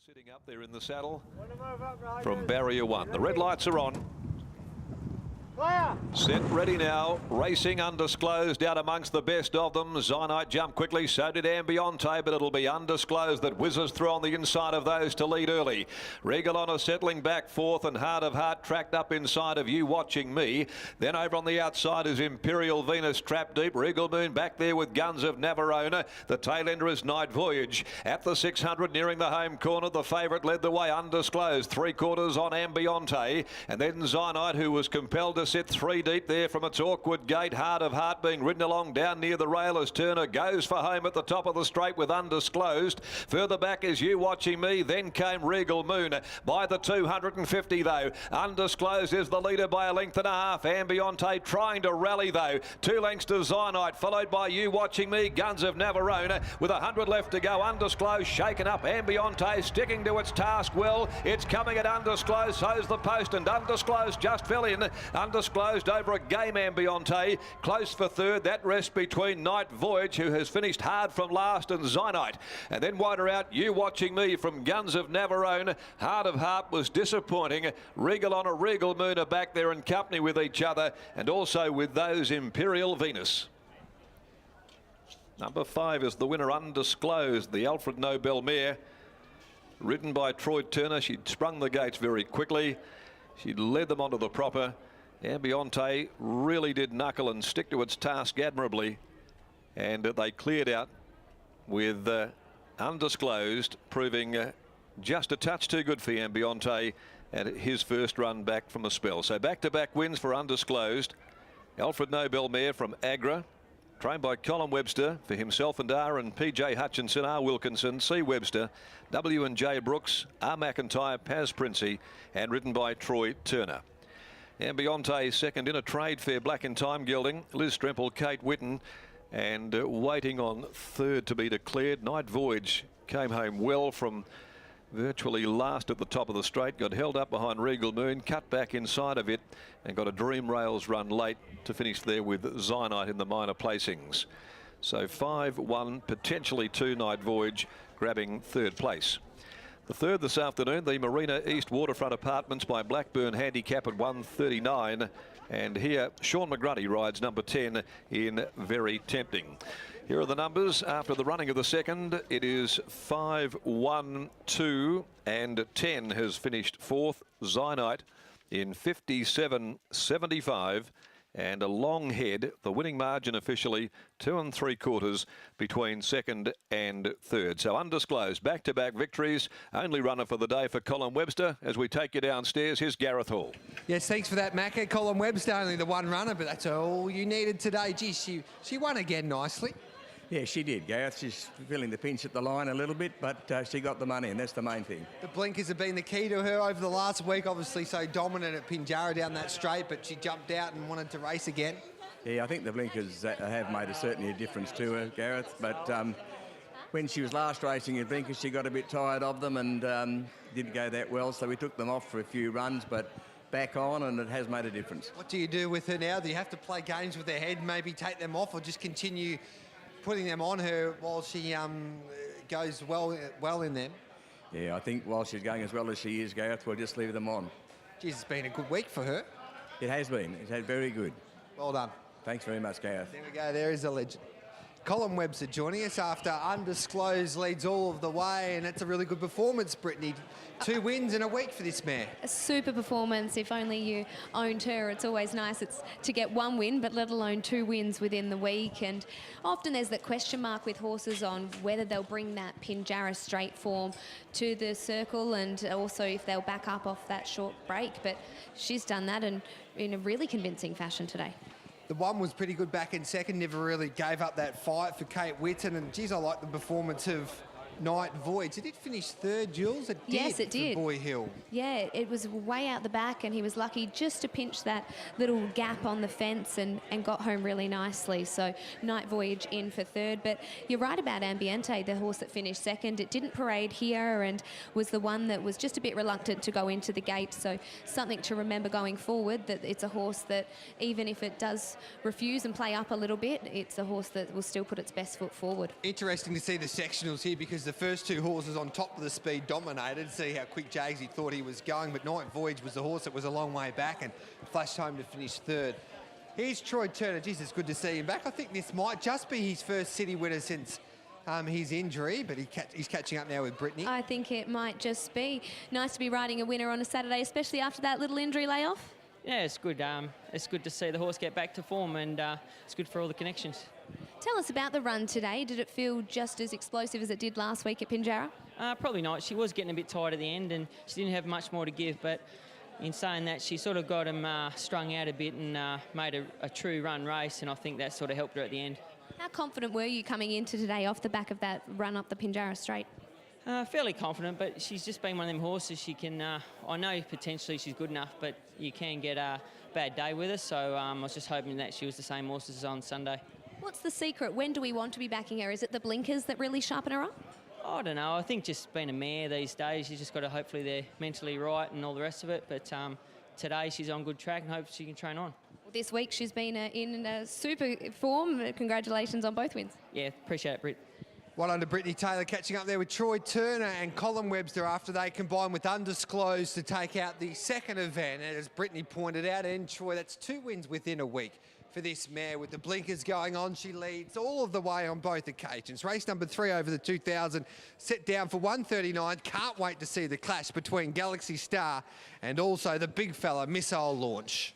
Sitting up there in the saddle from barrier one. The red lights are on. Set, ready now, racing undisclosed out amongst the best of them. Zynite jumped quickly, so did Ambiente, but it'll be undisclosed that whizzes through on the inside of those to lead early. Regal Honor settling back fourth, and Heart of Heart tracked up inside of You Watching Me. Then over on the outside is Imperial Venus trapped deep. Regal Moon back there with Guns of Navarona. The tail ender is Night Voyage. At the 600 nearing the home corner, the favourite led the way undisclosed. 3/4 on Ambiente, and then Zynite, who was compelled to sit 3 deep there from its awkward gate. Heart of Heart being ridden along down near the rail as Turner goes for home at the top of the straight with undisclosed. Further back is You Watching Me, then came Regal Moon by the 250 though. Undisclosed is the leader by a length and a half. Ambiente trying to rally though. 2 lengths to Zynite, followed by You Watching Me, Guns of Navarona with 100 left to go. Undisclosed shaken up. Ambiente sticking to its task well. It's coming at undisclosed, so's the post, and undisclosed just fell in. Undisclosed over a game. Ambiente close for third. That rest between Night Voyage, who has finished hard from last, and Zynite. And then wider out, You Watching Me from Guns of Navarone. Heart of Heart was disappointing. Regal Honor, Regal Moon are back there in company with each other, and also with those Imperial Venus. Number 5 is the winner, Undisclosed, the Alfred Nobel mare, ridden by Troy Turner. She'd sprung the gates very quickly. She'd led them onto the proper. Ambiente really did knuckle and stick to its task admirably, and they cleared out with Undisclosed proving just a touch too good for Ambiente at his first run back from a spell. So back-to-back wins for Undisclosed. Alfred Nobel mare from Agra, trained by Colin Webster for himself and R and PJ Hutchinson, R Wilkinson, C Webster, W and J Brooks, R McIntyre, Paz Princey, and ridden by Troy Turner. Ambiente second in a trade fair, Black in Time gelding. Liz Stremple, Kate Whitten, and waiting on third to be declared. Night Voyage came home well from virtually last at the top of the straight, got held up behind Regal Moon, cut back inside of it, and got a Dream Rails run late to finish there with Zynite in the minor placings. So 5-1, potentially 2 Night Voyage grabbing third place. The third this afternoon, the Marina East Waterfront Apartments by Blackburn, handicap at 139. And here, Sean McGruddy rides number 10 in Very Tempting. Here are the numbers after the running of the second. It is 5, 1, 2, and 10 has finished fourth. Zynite in 57.75. And a long head, the winning margin officially 2 3/4 between second and third. So Undisclosed, back-to-back victories. Only runner for the day for Colin Webster. As we take you downstairs, here's Gareth Hall. Yes, thanks for that, Macca. Colin Webster, only the one runner, but that's all you needed today. Gee, she won again nicely. Yeah, she did, Gareth. She's feeling the pinch at the line a little bit, but she got the money, and that's the main thing. The blinkers have been the key to her over the last week. Obviously so dominant at Pinjarra down that straight, but she jumped out and wanted to race again. Yeah, I think the blinkers have made certainly a difference to her, Gareth, but when she was last racing in blinkers, she got a bit tired of them and didn't go that well, so we took them off for a few runs, but back on, and it has made a difference. What do you do with her now? Do you have to play games with her head, maybe take them off, or just continue putting them on her while she goes well in them? Yeah, I think while she's going as well as she is, Gareth, we'll just leave them on. Geez, it's been a good week for her. It has been. It's had very good. Well done. Thanks very much, Gareth. There we go. There is a legend. Colin Webster joining us after Undisclosed leads all of the way, and it's a really good performance, Brittany. 2 wins in a week for this mare. A super performance. If only you owned her. It's always nice to get 1 win, but let alone 2 wins within the week. And often there's that question mark with horses on whether they'll bring that Pinjarra straight form to the circle, and also if they'll back up off that short break. But she's done that in a really convincing fashion today. The one was pretty good back in second, never really gave up that fight for Kate Whitten. And geez, I like the performance of Night Voyage. It did finish third, Jules. It did. Yes, it did. For Boy Hill. Yeah, it was way out the back, and he was lucky just to pinch that little gap on the fence and got home really nicely. So Night Voyage in for third. But you're right about Ambiente, the horse that finished second. It didn't parade here and was the one that was just a bit reluctant to go into the gate. So something to remember going forward, that it's a horse that even if it does refuse and play up a little bit, it's a horse that will still put its best foot forward. Interesting to see the sectionals here, because the first two horses on top of the speed dominated. See how quick Jagsy thought he was going, but Night Voyage was the horse that was a long way back and flashed home to finish third. Here's Troy Turner. Geez, it's good to see him back. I think this might just be his first city winner since his injury, but he's catching up now with Brittany. I think it might just be nice to be riding a winner on a Saturday, especially after that little injury layoff. Yeah, it's good. It's good to see the horse get back to form, and it's good for all the connections. Tell us about the run today. Did it feel just as explosive as it did last week at Pinjarra? Probably not. She was getting a bit tired at the end, and she didn't have much more to give. But in saying that, she sort of got him strung out a bit and made a true run race, and I think that sort of helped her at the end. How confident were you coming into today off the back of that run up the Pinjarra straight? Fairly confident, but she's just been one of them horses. She can, I know potentially she's good enough, but you can get a bad day with her. So I was just hoping that she was the same horse as on Sunday. What's the secret? When do we want to be backing her? Is it the blinkers that really sharpen her up? I don't know. I think just being a mare these days, you just got to hopefully they're mentally right and all the rest of it. But today she's on good track and hope she can train on. Well, this week she's been in super form. Congratulations on both wins. Yeah, appreciate it, Britt. Well done to Brittany Taylor, catching up there with Troy Turner and Colin Webster after they combined with Undisclosed to take out the second event. And as Brittany pointed out, and Troy, that's 2 wins within a week for this mare. With the blinkers going on, she leads all of the way on both occasions. Race number 3 over the 2000, set down for 139. Can't wait to see the clash between Galaxy Star and also the big fella Missile Launch.